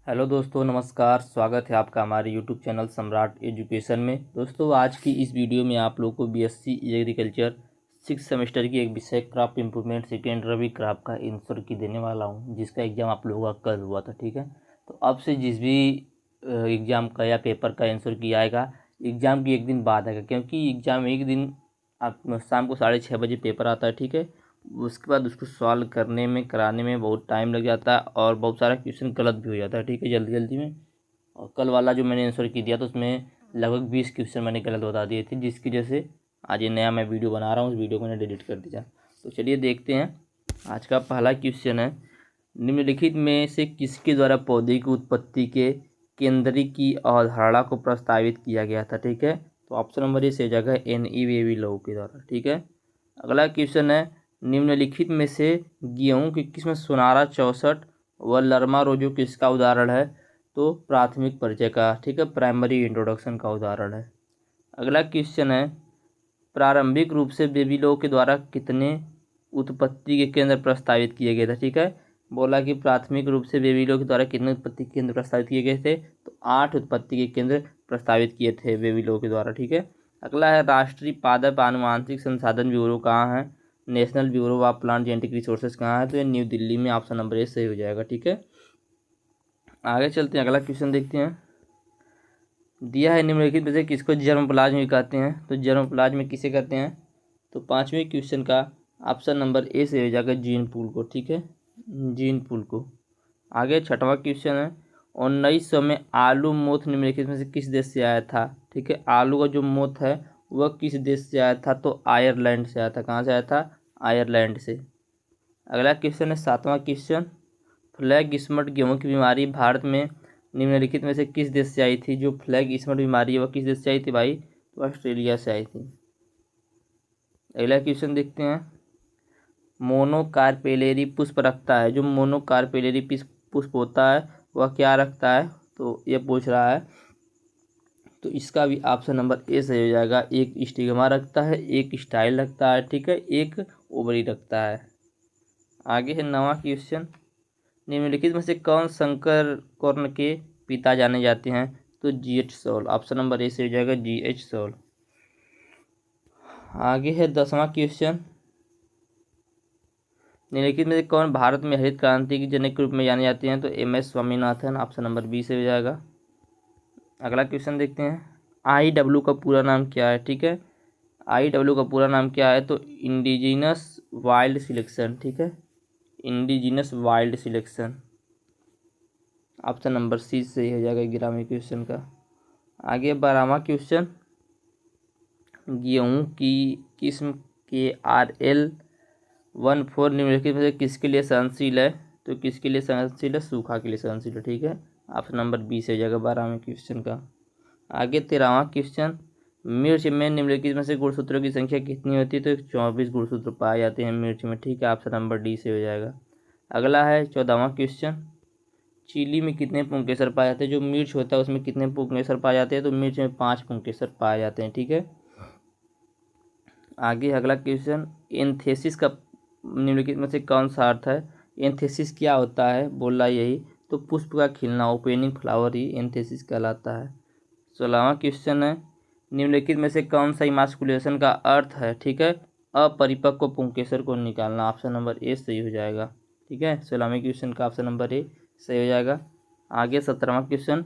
Hello दोस्तों, नमस्कार। स्वागत है आपका हमारे यूट्यूब चैनल सम्राट एजुकेशन में। दोस्तों, आज की इस वीडियो में आप लोगों को बीएससी एग्रीकल्चर 6 सेमेस्टर की एक विषय क्रॉप इम्प्रूवमेंट सेकेंड रबी क्रॉप का आंसर की देने वाला हूं, जिसका एग्ज़ाम आप लोगों का कल हुआ था। ठीक है, तो अब से जिस भी एग्ज़ाम का या पेपर का आंसर की आएगा, एग्ज़ाम की एक दिन बाद आएगा, क्योंकि एग्ज़ाम एक दिन आप शाम को 6:30 बजे पेपर आता है। ठीक है, उसके बाद उसको सॉल्व करने में कराने में बहुत टाइम लग जाता है और बहुत सारा क्वेश्चन गलत भी हो जाता है। ठीक है, जल्दी जल्दी में। और कल वाला जो मैंने आंसर की दिया तो उसमें लगभग 20 क्वेश्चन मैंने गलत बता दिए थे, जिसकी वजह से आज ये नया मैं वीडियो बना रहा हूँ। उस वीडियो को मैंने डिलीट कर दिया। तो चलिए देखते हैं। आज का पहला क्वेश्चन है, निम्नलिखित में से किसके द्वारा पौधे की उत्पत्ति के केंद्री की अवधारणा को प्रस्तावित किया गया था। ठीक है, तो ऑप्शन नंबर ए सही जगह N.E. वेविलोव के द्वारा। ठीक है, अगला क्वेश्चन है, निम्नलिखित में से गेहूं की किस्म सोनारा 64 व लरमा रोजो किसका उदाहरण है। तो प्राथमिक परिचय का, ठीक है, प्राइमरी इंट्रोडक्शन का उदाहरण है। अगला क्वेश्चन है, प्रारंभिक रूप से बेबीलोव के द्वारा कितने उत्पत्ति के केंद्र प्रस्तावित किए गए थे। ठीक है, बोला कि प्राथमिक रूप से बेबीलोव के द्वारा कितने उत्पत्ति के केंद्र प्रस्तावित किए गए थे, तो 8 उत्पत्ति के केंद्र प्रस्तावित किए थे बेबीलोव के द्वारा। ठीक है, अगला है, राष्ट्रीय पादप आनुवांशिक संसाधन ब्यूरो कहाँ है। National bureau of plant genetic resources कहाँ है, तो ये न्यू दिल्ली में। ऑप्शन नंबर ए सही हो जाएगा। ठीक है, आगे चलते हैं, अगला क्वेश्चन देखते हैं। दिया है, निम्नलिखित में से किसको जर्मोप्लाज्म कहते हैं। तो जर्मोप्लाज्म किसे कहते हैं, तो पांचवें क्वेश्चन का ऑप्शन नंबर ए से हो जाएगा जीन पूल को। ठीक है, जीन पूल को। आगे छठवां क्वेश्चन है, 1900 में आलू मोथ निम्नलिखित में से किस देश से आया था। ठीक है, आलू का जो मोथ है वह किस देश से आया था, तो आयरलैंड से आया था। कहाँ से आया था, आयरलैंड से। अगला क्वेश्चन है सातवां क्वेश्चन, फ्लैग स्पॉट गेहूं की बीमारी भारत में निम्नलिखित में से किस देश से आई थी। जो फ्लैग स्पॉट बीमारी है वह किस देश से आई थी भाई, तो ऑस्ट्रेलिया से आई थी। अगला क्वेश्चन देखते हैं, मोनोकार्पेलेरी पुष्प रखता है। जो मोनोकार्पेलेरी पुष्प होता है वह क्या रखता है, तो ये पूछ रहा है। तो इसका भी ऑप्शन नंबर ए सही हो जाएगा। एक स्टिग्मा रखता है, एक स्टाइल रखता है, ठीक है, एक ओवरी रखता है। आगे है नवा क्वेश्चन, निम्नलिखित में से कौन शंकर कौर्ण के पिता जाने जाते हैं, तो GH Shull. Option number A से हो जाएगा GH सॉल। आगे है 10वां क्वेश्चन, निम्नलिखित में से कौन भारत में हरित क्रांति के जनक के रूप में जाने जाते हैं, तो MS Swaminathan. Option number B से हो जाएगा। अगला क्वेश्चन देखते हैं, IW का पूरा नाम क्या है। ठीक है, IW का पूरा नाम क्या है, तो इंडिजिनस वाइल्ड सिलेक्शन। ठीक है, indigenous wild selection. Option number C सही हो जाएगा 11वें क्वेश्चन का। आगे 12वां क्वेश्चन, गेहूं की किस्म KRL14 निम्नलिखित में से किसके लिए सहनशील है, तो किसके लिए सहनशील है, सूखा के लिए सहनशील है। ठीक है, ऑप्शन नंबर बी से हो जाएगा 12वें क्वेश्चन का। आगे 13वां क्वेश्चन, मिर्च में निम्नलिखित में से गुणसूत्रों की संख्या कितनी होती है, तो 24 गुणसूत्र पाए जाते हैं मिर्च में। ठीक है, ऑप्शन नंबर डी से हो जाएगा। अगला है 14वां क्वेश्चन, चिली में कितने पुंकेसर पाए जाते हैं। जो मिर्च होता है उसमें कितने पुंकेसर पाए जाते हैं, तो मिर्च में 5 पुंकेसर पाए जाते हैं। ठीक है, आगे अगला क्वेश्चन, एंथेसिस का निम्नलिखित में से कौन सा अर्थ है। एंथेसिस क्या होता है, बोला यही, तो पुष्प का खिलना, ओपनिंग फ्लावर ही एंथेसिस कहलाता है। 16वां क्वेश्चन है, निम्नलिखित में से कौन सा इमास्कुलेशन का अर्थ है। ठीक है, अपरिपक्व पुंकेसर को निकालना। ऑप्शन नंबर ए सही हो जाएगा। ठीक है, 16वें क्वेश्चन का ऑप्शन नंबर ए सही हो जाएगा। आगे 17वां क्वेश्चन,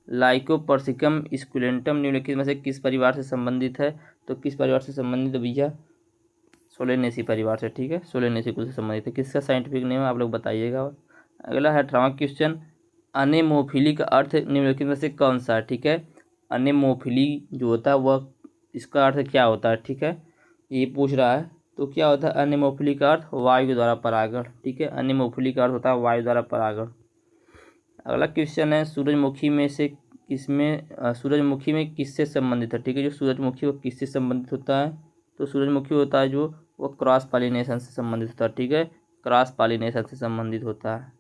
लाइकोपर्सिकम स्कुलेंटम निम्नलिखित में से किस परिवार से संबंधित है, तो किस परिवार से संबंधित है भैया, सोलेनेसी परिवार से। ठीक है, सोलेनेसी कुल से संबंधित है। किसका साइंटिफिक नेम है आप लोग बताइएगा। अगला है 18वां क्वेश्चन, अनेमोफिली का अर्थ निम्नलिखित में से कौन सा है। ठीक है, अनेमोफिली जो होता है वह, इसका अर्थ क्या होता है। ठीक है, ये पूछ रहा है। तो क्या होता है अनेमोफिली का अर्थ, वायु द्वारा परागण। ठीक है, अनेमोफिली का अर्थ होता है वायु द्वारा परागण। अगला क्वेश्चन है, सूरजमुखी में से सूरजमुखी में किससे संबंधित है। ठीक है, जो सूरजमुखी वो किससे संबंधित होता है, तो सूरजमुखी होता है जो वो क्रॉस पॉलिनेशन से संबंधित होता है। ठीक है, क्रॉस पॉलिनेशन से संबंधित होता है।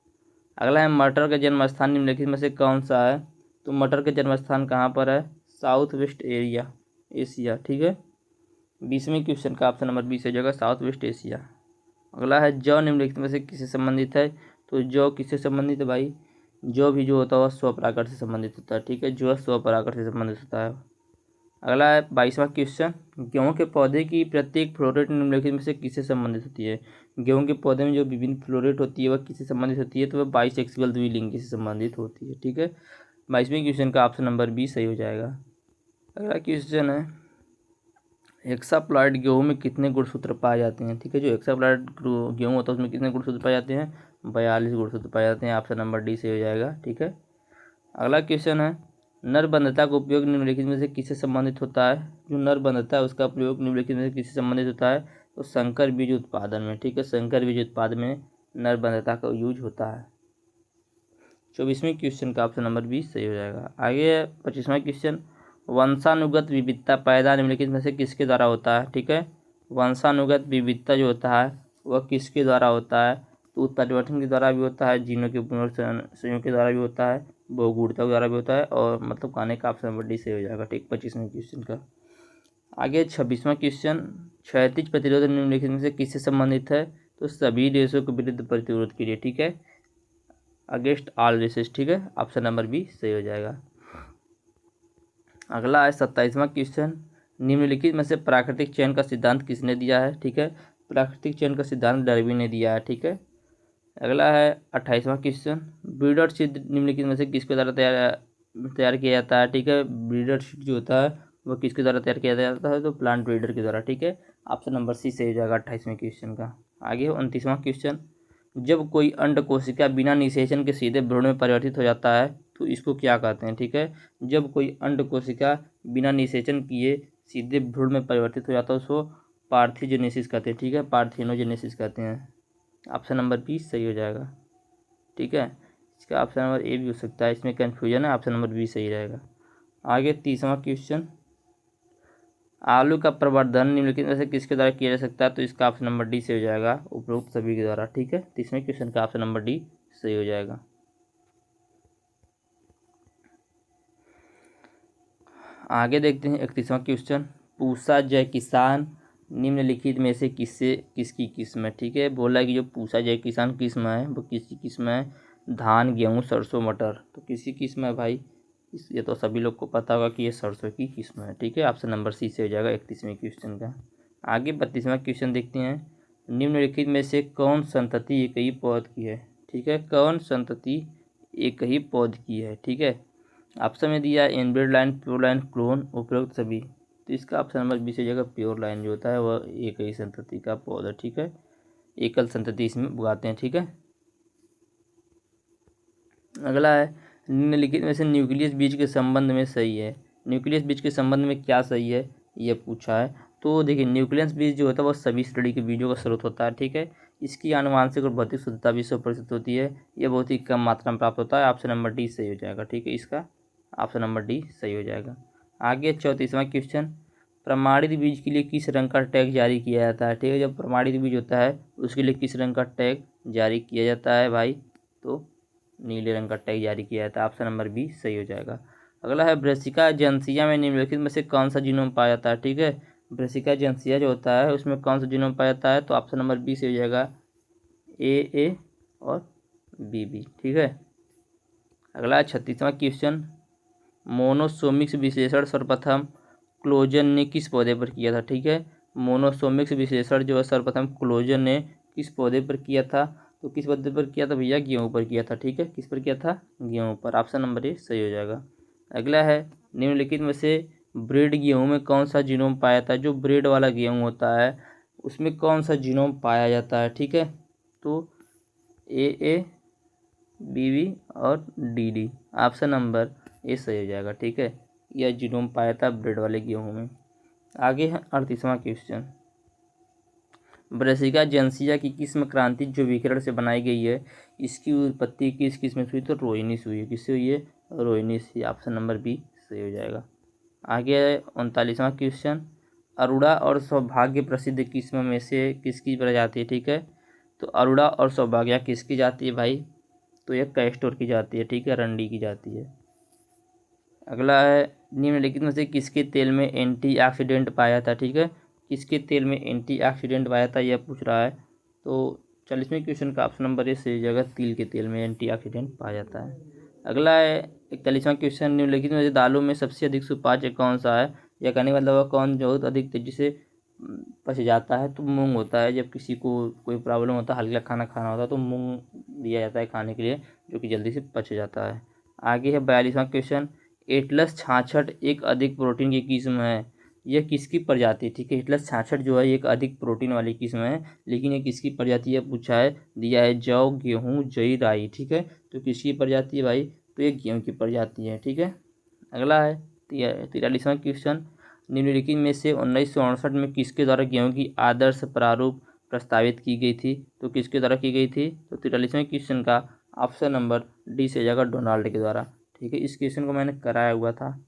अगला है, मटर का जन्म स्थान निम्नलिखित में से कौन सा है, तो मटर का जन्म स्थान कहाँ पर है, साउथ वेस्ट एशिया। ठीक है, 20वें क्वेश्चन का ऑप्शन नंबर 20 हो जाएगा साउथ वेस्ट एशिया। अगला है, जौ निम्नलिखित में से किससे संबंधित है, तो जौ किससे संबंधित है भाई, जो भी जो होता है वह स्वपरागण से संबंधित होता है, ठीक है, जो स्वपरागण से संबंधित होता है। अगला है 22वां क्वेश्चन, गेहूं के पौधे की प्रत्येक फ्लोरेट निम्नलिखित में से किससे संबंधित होती है। गेहूं के पौधे में जो विभिन्न फ्लोरेट होती है वह किससे संबंधित होती है, तो वह बाइसेक्सुअल द्विलिंगी से संबंधित होती है, ठीक है। 22वें क्वेश्चन का ऑप्शन नंबर बी सही हो जाएगा। अगला क्वेश्चन है हेक्साप्लॉइड गेहूं में कितने गुणसूत्र पाए जाते हैं, ठीक है। जो हेक्साप्लॉइड गेहूं होता है उसमें कितने गुणसूत्र पाए जाते हैं, 42 गुणसूत्र पाए जाते हैं। ऑप्शन नंबर डी सही हो जाएगा, ठीक है। अगला क्वेश्चन है नरबंधता का उपयोग निम्नलिखित में से किससे संबंधित होता है। जो नरबंधता है उसका प्रयोग निम्नलिखित में से किससे संबंधित होता है, तो संकर बीज उत्पादन में, ठीक है, संकर बीज उत्पादन में नरबंधता का यूज होता है। 24वें क्वेश्चन का ऑप्शन नंबर बी सही हो जाएगा। आगे 25वां क्वेश्चन वंशानुगत विविधता पैदा निम्नलिखित में से किसके द्वारा होता है, ठीक है। वंशानुगत विविधता जो होता है वह किसके द्वारा होता है, तो उत्परिवर्तन के द्वारा भी होता है, जीनों के पुनर्संयोग के द्वारा भी होता है, बहुगुणता के द्वारा भी होता है, और मतलब कहने का ऑप्शन नंबर डी सही हो जाएगा, ठीक। 25वें क्वेश्चन का आगे 26वां क्वेश्चन क्षैतिज प्रतिरोध निम्नलिखित में से किससे संबंधित है, तो सभी देशों के विरुद्ध प्रतिरोध के लिए, ठीक है, अगेंस्ट ऑल रेसेस, ठीक है। ऑप्शन नंबर बी सही हो जाएगा। अगला है 27वां क्वेश्चन निम्नलिखित में से प्राकृतिक चयन का सिद्धांत किसने दिया है, ठीक है। प्राकृतिक चयन का सिद्धांत डार्विन ने दिया है, ठीक है। अगला है 28वां क्वेश्चन ब्रीडर सीड निम्नलिखित में से किसके द्वारा तैयार किया जाता है, ठीक है। ब्रीडर सीड जो होता है वह किसके द्वारा तैयार किया जाता है, तो प्लांट ब्रीडर के द्वारा, ठीक है। ऑप्शन नंबर सी सही हो जाएगा 28वें क्वेश्चन का। आगे 29वां क्वेश्चन जब कोई अंड कोशिका बिना निषेचन के सीधे भ्रूण में परिवर्तित हो जाता है तो इसको क्या कहते हैं, ठीक है। जब कोई अंड कोशिका बिना निषेचन किए सीधे भ्रूण में परिवर्तित हो जाता है उसको पार्थियोजेनेसिस कहते हैं, ठीक है, पार्थिनोजेनेसिस कहते हैं। ऑप्शन नंबर बी सही हो जाएगा, ठीक है। इसका ऑप्शन नंबर ए भी हो सकता है, इसमें कन्फ्यूजन है, ऑप्शन नंबर बी सही रहेगा। आगे 30वां क्वेश्चन आलू का प्रवर्धन निम्नलिखित में से किसके द्वारा किया जा सकता है, तो इसका ऑप्शन नंबर डी सही हो जाएगा, उपरोक्त सभी के द्वारा, ठीक है। 30वें क्वेश्चन का ऑप्शन नंबर डी सही हो जाएगा। आगे देखते हैं 31वां क्वेश्चन पूसा जय किसान निम्नलिखित में से किसकी किस्म है, ठीक है। बोला कि जो पूसा जय किसान किस्म है वो किसकी किस्म है, धान गेहूँ सरसों मटर, तो किसी किस्म है भाई, ये तो सभी लोग को पता होगा कि ये सरसों की किस्म है, ठीक है। ऑप्शन नंबर सी से हो जाएगा 31वें क्वेश्चन का। आगे 32वां क्वेश्चन देखते हैं निम्नलिखित में से कौन संतति एक ही पौध की है, ठीक है। कौन संतति एक ही पौध की है, ठीक है। ऑप्शन में दिया inbred line, pure line, clone, उपरोक्त सभी, तो इसका ऑप्शन नंबर बी से जगह प्योर लाइन जो होता है वह एक ही संतति का पौधा, ठीक है, एकल संतति इसमें उगाते हैं, ठीक है। अगला है निम्नलिखित में से न्यूक्लियस बीज के संबंध में सही है, न्यूक्लियस बीज के संबंध में क्या सही है ये पूछा है। तो देखिए न्यूक्लियस बीज जो होता है वह सभी श्रेणी के बीजों का स्रोत होता है, ठीक है। इसकी आनुवांशिक और भौतिक शुद्धता भी 100% होती है, यह बहुत ही कम मात्रा में प्राप्त होता है। ऑप्शन नंबर डी सही हो जाएगा, ठीक है, इसका ऑप्शन नंबर डी सही हो जाएगा। आगे 34वां क्वेश्चन प्रमाणित बीज के लिए किस रंग का टैग जारी किया जाता है, ठीक है। जब प्रमाणित बीज होता है उसके लिए किस रंग का टैग जारी किया जाता है भाई, तो नीले रंग का टैग जारी किया जाता है। ऑप्शन नंबर बी सही हो जाएगा। अगला है ब्रेसिका जेंसिया में निम्नलिखित में से कौन सा जीनोम पाया जाता है, ठीक है। ब्रेसिका जेंसिया जो होता है उसमें कौन सा जीनोम पाया जाता है, तो ऑप्शन नंबर बी से हो जाएगा ए और बी, ठीक है। अगला 36वां क्वेश्चन मोनोसोमिक्स विश्लेषण सर्वप्रथम क्लोजन ने किस पौधे पर किया था, ठीक है। मोनोसोमिक्स विश्लेषण जो है सर्वप्रथम क्लोजन ने किस पौधे पर किया था, तो किस पौधे पर किया था भैया, गेहूँ पर किया था, ठीक है। किस पर किया था, गेहूँ पर। ऑप्शन नंबर ए सही हो जाएगा। अगला है निम्नलिखित में से ब्रीड गेहूँ में कौन सा जीनोम पाया जाता है, जो ब्रीड वाला गेहूँ होता है उसमें कौन सा जीनोम पाया जाता है, ठीक है। तो ए बी और डी, ऑप्शन नंबर ए सही हो जाएगा, ठीक है। यह जीनोम पाया था ब्रेड वाले गेहूँ में। आगे है 38वां क्वेश्चन ब्रेसिका जेंसिया की किस्म क्रांति जो विकिरण से बनाई गई है इसकी उत्पत्ति किस किस्म से हुई, तो रोहिणी से हुई है। किससे हुई है, रोहिणी से। ऑप्शन नंबर बी सही हो जाएगा। आगे है 39वां क्वेश्चन अरुणा और सौभाग्य प्रसिद्ध किस्म में से किसकी प्रजाति है, ठीक है। तो अरुणा और सौभाग्य किसकी जाती है भाई, तो यह कैस्टोर की जाती है, ठीक है, रंडी की जाती है। अगला है निम्नलिखित में से किसके तेल में एंटीऑक्सीडेंट पाया था, ठीक है। किसके तेल में एंटीऑक्सीडेंट पाया था यह पूछ रहा है। तो 40वें क्वेश्चन का ऑप्शन नंबर ए सही हो जाएगा, तिल के तेल में एंटीऑक्सीडेंट पाया जाता है। अगला है 41वां क्वेश्चन, निम्नलिखित में से दालों में सबसे अधिक सुपाच्य कौन सा है, या कहने का मतलब कौन जो अधिक तेजी से पच जाता है, तो मूंग होता है। जब किसी को कोई प्रॉब्लम होता है, हल्का खाना खाना होता है, तो मूंग दिया जाता है खाने के लिए, जो कि जल्दी से पच जाता है। आगे है 42वां क्वेश्चन, एटलस 66 एक अधिक प्रोटीन की किस्म है, यह किसकी प्रजाति है। ठीक है, एटलस 66 जो है एक अधिक प्रोटीन वाली किस्म है, लेकिन ये किसकी प्रजाति है पूछा है, दिया है जौ, गेहूँ, जई, राई। ठीक है, तो किसकी प्रजाति है भाई, तो ये गेहूँ की प्रजाति है। ठीक है, अगला है 43वां क्वेश्चन, निम्नलिखित में से 1968 में किसके द्वारा गेहूँ की आदर्श प्रारूप प्रस्तावित की गई थी, तो किसके द्वारा की गई थी, तो 43वें क्वेश्चन का ऑप्शन नंबर डी से जाएगा, डोनाल्ड के द्वारा। ठीक है, इस क्वेश्चन को मैंने कराया हुआ था।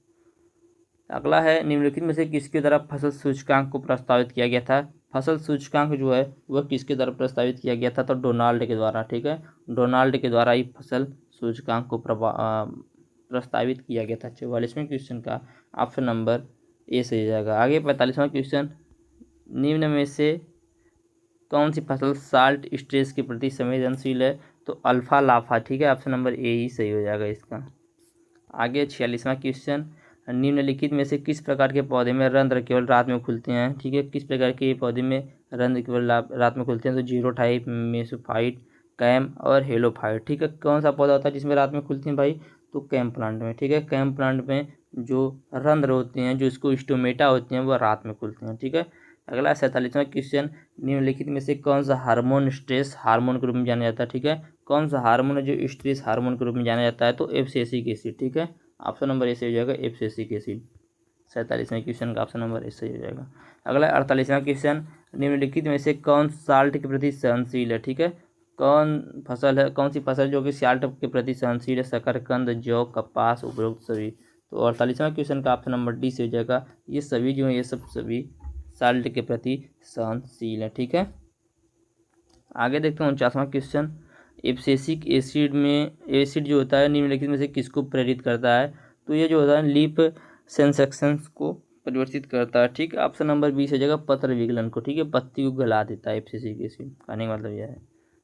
अगला है, निम्नलिखित में से किसके द्वारा फसल सूचकांक को प्रस्तावित किया गया था। फसल सूचकांक जो है वह किसके द्वारा प्रस्तावित किया गया था, तो डोनाल्ड के द्वारा। ठीक है, डोनाल्ड के द्वारा ही फसल सूचकांक को प्रस्तावित किया गया था। 44वें क्वेश्चन का ऑप्शन नंबर ए सही जाएगा। आगे 45वां क्वेश्चन, निम्न में से कौन सी फसल साल्ट स्ट्रेस के प्रति संवेदनशील है, तो अल्फा लाफा। ठीक है, ऑप्शन नंबर ए ही सही हो जाएगा इसका। आगे 46वां क्वेश्चन, निम्नलिखित में से किस प्रकार के पौधे में रंध्र केवल रात में खुलते हैं। ठीक है, किस प्रकार के पौधे में रंध्र केवल रात में खुलते हैं, तो जीरोटाइप, मेसोफाइट, कैम और हेलोफाइट। ठीक है, कौन सा पौधा होता है जिसमें रात में खुलते हैं भाई, तो कैम प्लांट में। ठीक है, कैम प्लांट में जो रंध्र होते हैं, जो इसको स्टोमेटा होते हैं, वह रात में खुलते हैं। ठीक है, अगला 47वां क्वेश्चन, निम्नलिखित में से कौन सा हार्मोन स्ट्रेस हार्मोन के रूप में जाना जाता है। ठीक है, कौन सा हार्मोन है जो स्ट्रेस हार्मोन के रूप में जाना जाता है, तो एब्सिसिक एसिड। ठीक है, ऑप्शन नंबर ए से हो जाएगा, एब्सिसिक एसिड। 47वें क्वेश्चन का ऑप्शन नंबर ए से हो जाएगा। अगला 48वां क्वेश्चन, निम्नलिखित में से कौन साल्ट के प्रति सहनशील है। ठीक है, कौन सी फसल जो कि साल्ट के प्रति सहनशील है, शकरकंद, जौ, कपास, उपरोक्त सभी। तो 48वां क्वेश्चन का ऑप्शन नंबर डी से हो जाएगा, ये सभी जो है ये सब सभी साल्ट के प्रति सहनशील है। ठीक है, आगे देखते हैं 49वां क्वेश्चन, एब्सिसिक एसिड जो होता है निम्नलिखित में से किसको प्रेरित करता है, तो ये जो होता है लीफ सेंसेक्शंस को परिवर्तित करता है। ठीक है, ऑप्शन नंबर बी से हो जाएगा, पत्र विगलन को। ठीक है, पत्ती को गला देता है एब्सिसिक एसिड, कहने का मतलब यह है।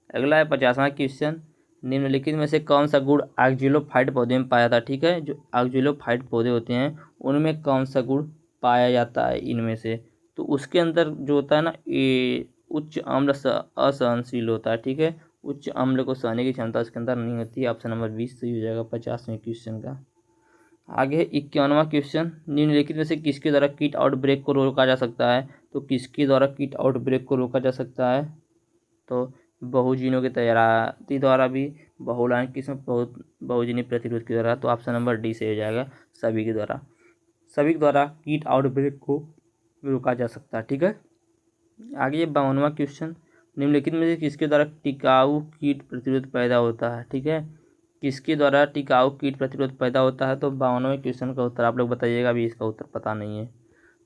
अगला है 50वां क्वेश्चन, निम्नलिखित में से कौन सा गुण ऑक्ज़ैलोफाइट पौधे में पाया जाता है। ठीक है, जो ऑक्ज़ैलोफाइट पौधे होते हैं उनमें कौन सा गुण पाया जाता है इनमें से, तो उसके अंदर जो होता है ना, ये उच्च अम्ल असहनशील होता है। ठीक है, उच्च अम्ल को सहने की क्षमता उसके अंदर नहीं होती है। ऑप्शन नंबर 20 सही हो जाएगा 50वें क्वेश्चन का। आगे है 51वां क्वेश्चन, निम्नलिखित में से किसके द्वारा कीट आउटब्रेक को रोका जा सकता है, तो किसके द्वारा कीट आउटब्रेक को रोका जा सकता है, तो बहुजीनों की तैयारी द्वारा भी, बहुलायन किस्म बहुजीनी प्रतिरोध के द्वारा। तो ऑप्शन नंबर डी से हो जाएगा, सभी के द्वारा कीट आउटब्रेक को रोका जा सकता है। ठीक है, आगे 52वां क्वेश्चन, निम्नलिखित में से किसके द्वारा टिकाऊ कीट प्रतिरोध पैदा होता है। ठीक है, किसके द्वारा टिकाऊ कीट प्रतिरोध पैदा होता है, तो 52वें क्वेश्चन का उत्तर आप लोग बताइएगा, अभी इसका उत्तर पता नहीं है।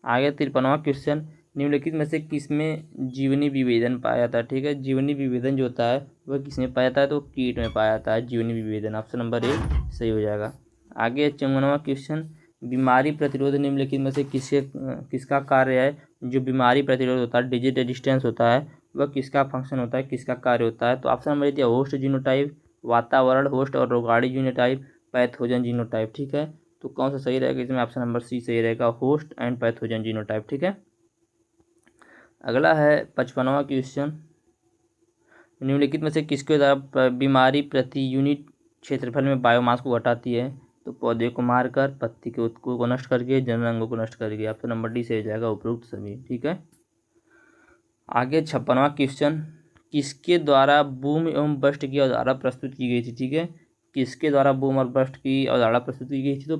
आगे 53वां क्वेश्चन, निम्नलिखित में से किसमें जीवनी विभेदन पाया जाता है। ठीक है, जीवनी विभेदन जो होता है वह किसमें पाया जाता है, तो कीट में पाया जाता है जीवनी विभेदन। ऑप्शन नंबर ए सही हो जाएगा। आगे 54वां क्वेश्चन, बीमारी प्रतिरोध निम्नलिखित में से किसका कार्य है। जो बीमारी प्रतिरोध होता है, डिजीज रेजिस्टेंस होता है, वह किसका फंक्शन होता है, किसका कार्य होता है, तो ऑप्शन नंबर दिया होस्ट जीनोटाइप, वातावरण होस्ट और रोगाणु जीनोटाइप, पैथोजन जीनोटाइप। ठीक है, तो कौन सा सही रहेगा इसमें, ऑप्शन नंबर सी सही रहेगा, होस्ट एंड पैथोजन जीनोटाइप। ठीक है, अगला है 55वां क्वेश्चन, निम्नलिखित में से किसके द्वारा बीमारी प्रति यूनिट क्षेत्रफल में बायोमास को घटाती है, तो पौधे को मारकर, पत्ती के उत्तकों को नष्ट करके, जनन अंगों को नष्ट करके। ऑप्शन नंबर डी से हो जाएगा, उपरोक्त सभी। ठीक है, आगे 56वां क्वेश्चन, किसके द्वारा बूम एवं बस्ट की अवधारणा प्रस्तुत की गई थी। ठीक है, किसके द्वारा बूम और बस्ट की अवधारणा प्रस्तुत की गई थी, तो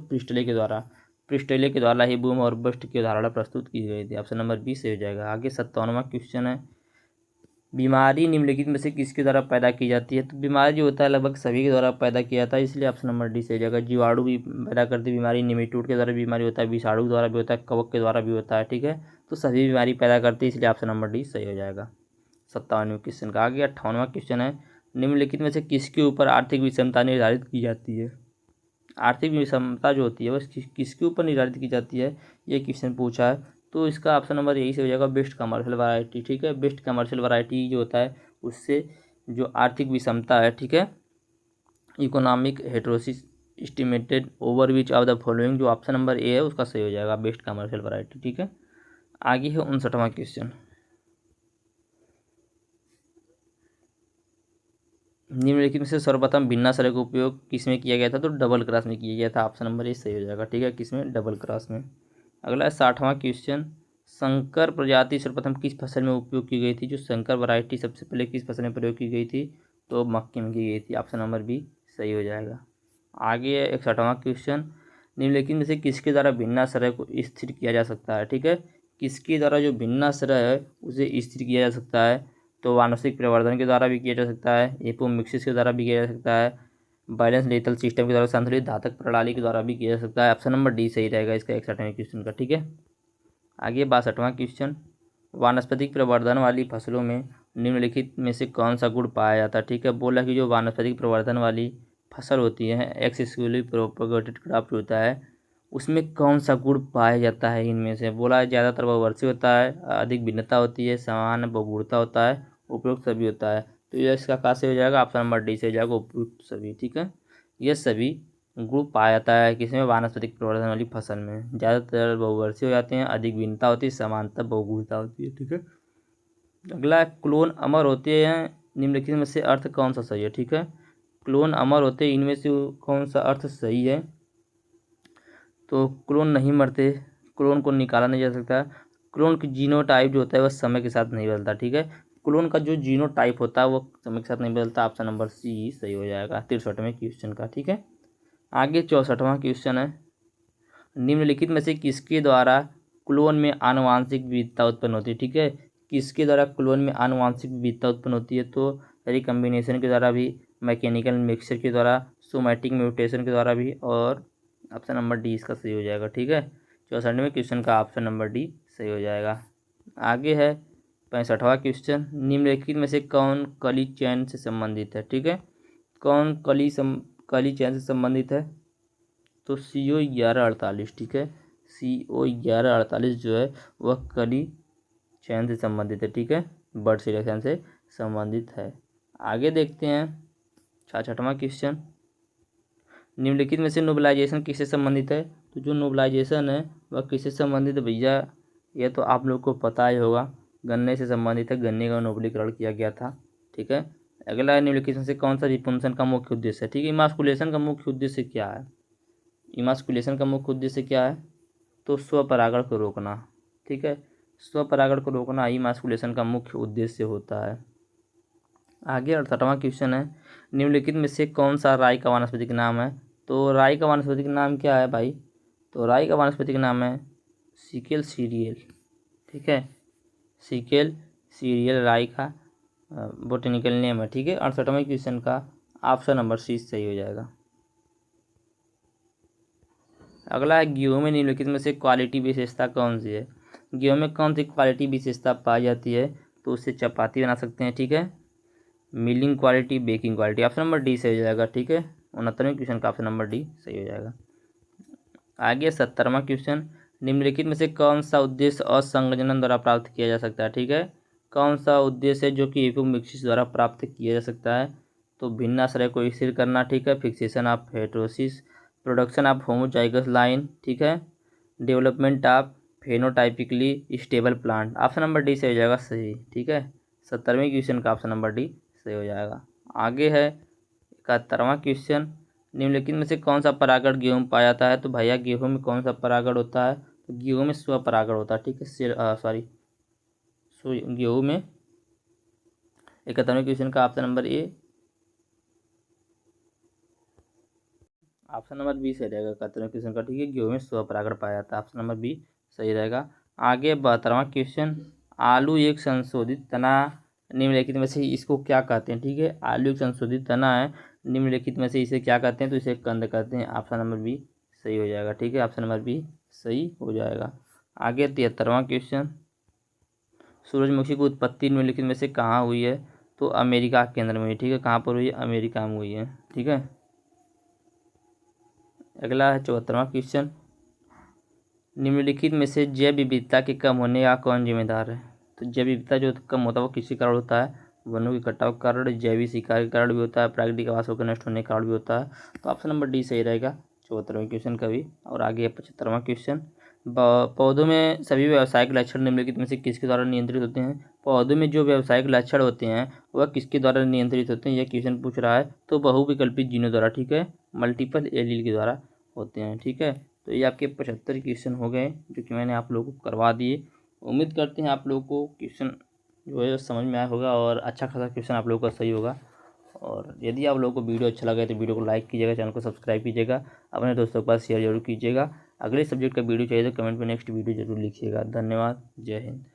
प्रिस्टले के द्वारा ही बूम और बस्ट की अवधारणा प्रस्तुत की गई थी। ऑप्शन नंबर बी से हो जाएगा। आगे 57वां क्वेश्चन है, बीमारी निम्नलिखित में से किसके द्वारा पैदा की जाती है, तो बीमारी जो होता है लगभग सभी के द्वारा पैदा किया जाता है, इसलिए ऑप्शन नंबर डी से हो जाएगा। जीवाणु भी पैदा करती बीमारी, निमेटोड के द्वारा बीमारी होता है, विषाणु के द्वारा भी होता है, कवक के द्वारा भी होता है। ठीक है, तो सभी बीमारी पैदा करती है, इसलिए ऑप्शन नंबर डी सही हो जाएगा 57वें क्वेश्चन का। आगे 58वां क्वेश्चन है, निम्नलिखित में से किसके ऊपर आर्थिक विषमता निर्धारित की जाती है। आर्थिक विषमता जो होती है वह किसके ऊपर निर्धारित की जाती है, ये क्वेश्चन पूछा है, तो इसका ऑप्शन नंबर यही से हो जाएगा, बेस्ट कमर्शियल वैरायटी। ठीक है, बेस्ट कमर्शियल वैरायटी जो होता है उससे जो आर्थिक विषमता है, ठीक है, economic heterosis estimated over which of the following, जो ऑप्शन नंबर ए है उसका सही हो जाएगा, बेस्ट कमर्शियल वैरायटी, ठीक है। आगे है 59वां क्वेश्चन। निम्नलिखित में से सर्वप्रथम भिन्नाश्रय का उपयोग किसमें किया गया था? तो डबल क्रॉस में किया गया था, ऑप्शन नंबर ए सही हो जाएगा, ठीक है, किसमें? डबल क्रॉस में। अगला है 60वां क्वेश्चन। संकर प्रजाति सर्वप्रथम किस फसल में उपयोग की गई थी? जो संकर वैरायटी सबसे पहले किस फसल में प्रयोग की गई थी? तो मक्के में की गई थी, ऑप्शन नंबर बी सही हो जाएगा। आगे है 61वां क्वेश्चन। निम्नलिखित में से किसके द्वारा भिन्नाश्रय को स्थिर किया जा सकता है? ठीक है, किसके द्वारा जो भिन्नाश्रय है उसे स्थिर किया जा सकता है? तो वानस्पतिक प्रवर्धन के द्वारा भी किया जा सकता है, एपोमिक्सिस के द्वारा भी किया जा सकता है, बैलेंस लेथल सिस्टम के द्वारा, संतुलित धातक प्रणाली के द्वारा भी किया जा सकता है। ऑप्शन नंबर डी सही रहेगा इसका 61वें क्वेश्चन का, ठीक है। आगे 62वां क्वेश्चन। वानस्पतिक प्रवर्धन वाली फसलों में निम्नलिखित में से कौन सा गुण पाया जाता है? ठीक है, बोला कि जो वानस्पतिक प्रवर्धन वाली फसल होती है, एक्सेसिवली प्रोपगेटेड क्रॉप होता है, उसमें कौन सा गुण पाया जाता है? इनमें से बोला है ज़्यादातर बहुवर्षीय होता है, अधिक भिन्नता होती है, समान बहुगुणता होता है, उपयुक्त सभी होता है। तो ये इसका कहाँ से हो जाएगा? ऑप्शन नंबर डी से हो जाएगा, उपयुक्त सभी, ठीक है। ये सभी गुण पाया जाता है किसमें? वानस्पतिक प्रवर्धन वाली फसल में। ज़्यादातर बहुवर्षीय हो जाते हैं, अधिक भिन्नता होती है, समानता बहुगुणता होती है, ठीक है। अगला क्लोन अमर होते हैं, निम्नलिखित में से अर्थ कौन सा सही है? ठीक है, क्लोन अमर होते हैं, इनमें से कौन सा अर्थ सही है? तो क्लोन नहीं मरते, क्लोन को निकाला नहीं जा सकता, क्लोन की जीनोटाइप जो होता है वह समय के साथ नहीं बदलता, ठीक है, क्लोन का जो जीनोटाइप होता है वो समय के साथ नहीं बदलता, ऑप्शन नंबर सी सही हो जाएगा 63वें क्वेश्चन का, ठीक है। आगे 64वां क्वेश्चन है। निम्नलिखित में से किसके द्वारा क्लोन में आनुवांशिक विविधता उत्पन्न होती है? ठीक है, किसके द्वारा क्लोन में आनुवांशिक विविधता उत्पन्न होती है? तो रिकम्बिनेशन के द्वारा भी, मैकेनिकल मिक्सचर के द्वारा, सोमैटिक म्यूटेशन के द्वारा भी, और ऑप्शन नंबर डी इसका सही हो जाएगा, ठीक है। 64वें क्वेश्चन का ऑप्शन नंबर डी सही हो जाएगा। आगे है 65वां क्वेश्चन। निम्नलिखित में से कौन कली चैन से संबंधित है? ठीक है, कौन कली चैन से संबंधित है? तो CO 1148, ठीक है, CO 1148 जो है वह कली चैन से संबंधित है, ठीक है, बर्ड सिलेक्शन से संबंधित है। आगे देखते हैं 66वां क्वेश्चन। निम्नलिखित में से नोबलाइजेशन किससे संबंधित है? तो जो नोबलाइजेशन है वह किससे संबंधित है भैया? यह तो आप लोग को पता ही होगा, गन्ने से संबंधित है, गन्ने का नोबलीकरण किया गया था, ठीक है। अगला है निम्नलिखित में से कौन सा रिपुंसन का मुख्य उद्देश्य है? ठीक है, इमास्कुलेशन का मुख्य उद्देश्य क्या है? इमास्कुलेशन का मुख्य उद्देश्य क्या है? तो स्वपरागण को रोकना, ठीक है, स्वपरागण को रोकना इमास्कुलेशन का मुख्य उद्देश्य होता है। आगे 68वां क्वेश्चन है। निम्नलिखित में से कौन सा राई का वानस्पतिक नाम है? तो राई का वानस्पतिक नाम क्या है भाई? तो राई का वानस्पतिक नाम है सिकेल सीरियल, ठीक है, सिकेल सीरियल राई का बोटेनिकल नेम है, ठीक है। 68वें क्वेश्चन का ऑप्शन नंबर सी सही हो जाएगा। अगला है गेहूं में निम्नलिखित में से क्वालिटी विशेषता कौन सी है? गेहूं में कौन सी क्वालिटी विशेषता पाई जाती है? तो उससे चपाती बना सकते हैं, ठीक है, milling quality, baking quality, option number D सही हो जाएगा, ठीक है। 69वें क्वेश्चन का ऑप्शन नंबर डी सही हो जाएगा। आगे 70वां क्वेश्चन। निम्नलिखित में से कौन सा उद्देश्य असंगजनन द्वारा प्राप्त किया जा सकता है? ठीक है, कौन सा उद्देश्य है जो कि एपोमिक्सिस द्वारा प्राप्त किया जा सकता है? तो भिन्नाश्रय को स्थिर करना, ठीक है, fixation of heterosis, production of homozygous line, ठीक है, development of phenotypically stable plant, option number D सही हो जाएगा सही, ठीक है। 70वें क्वेश्चन का ऑप्शन नंबर डी सही हो जाएगा। आगे है 71वां क्वेश्चन। निम्नलिखित में से कौन सा परागण गेहूं में पाया जाता है? तो भैया गेहूं में कौन सा परागण होता है? तो गेहूं में स्वपरागण होता है, ठीक है, गेहूं में 71वें क्वेश्चन का option number A, option number B सही रहेगा 71वें क्वेश्चन का, ठीक है, गेहूं में स्वपरागण पाया जाता है, ऑप्शन नंबर बी सही रहेगा। आगे 72वां क्वेश्चन। आलू एक संशोधित तना निम्नलिखित में से इसको क्या कहते हैं? ठीक है, आलू एक संशोधित तना है, निम्नलिखित में से इसे क्या कहते हैं? तो इसे कंद कहते हैं, ऑप्शन नंबर बी सही हो जाएगा, ठीक है, ऑप्शन नंबर बी सही हो जाएगा। आगे 73वां क्वेश्चन। सूरजमुखी की उत्पत्ति निम्नलिखित में से कहाँ हुई है? तो अमेरिका केंद्र में हुई, ठीक है, कहाँ पर हुई है? अमेरिका में हुई है, ठीक है। अगला है 74वां क्वेश्चन। निम्नलिखित में से जैव विविधता के कम होने का कौन जिम्मेदार है? तो जैव विविधता जो कम होता है वो किसी कारण होता है? वनों के कटाव के कारण, जैविक शिकार के कारण भी होता है, प्राकृतिक आवासों के नष्ट होने के कारण भी होता है। तो ऑप्शन नंबर डी सही रहेगा 74वें क्वेश्चन का भी। और आगे 75वां क्वेश्चन, पौधों में सभी व्यावसायिक लक्षण निम्नलिखित में से किसके द्वारा नियंत्रित होते हैं? पौधों में जो व्यावसायिक लक्षण होते हैं वह किसके द्वारा नियंत्रित होते हैं, यह क्वेश्चन पूछ रहा है। तो बहुविकल्पित जीनों द्वारा, ठीक है, मल्टीपल एलील के द्वारा होते हैं, ठीक है। तो ये आपके 75 क्वेश्चन हो गए जो कि मैंने आप लोगों को करवा दिए। उम्मीद करते हैं आप लोगों को क्वेश्चन जो है समझ में आया होगा और अच्छा खासा क्वेश्चन आप लोगों का सही होगा। और यदि आप लोगों को वीडियो अच्छा लगा तो वीडियो को लाइक कीजिएगा, चैनल को सब्सक्राइब कीजिएगा, अपने दोस्तों के पास शेयर जरूर कीजिएगा। अगले सब्जेक्ट का वीडियो चाहिए तो कमेंट में नेक्स्ट वीडियो जरूर लिखिएगा। धन्यवाद। जय हिंद।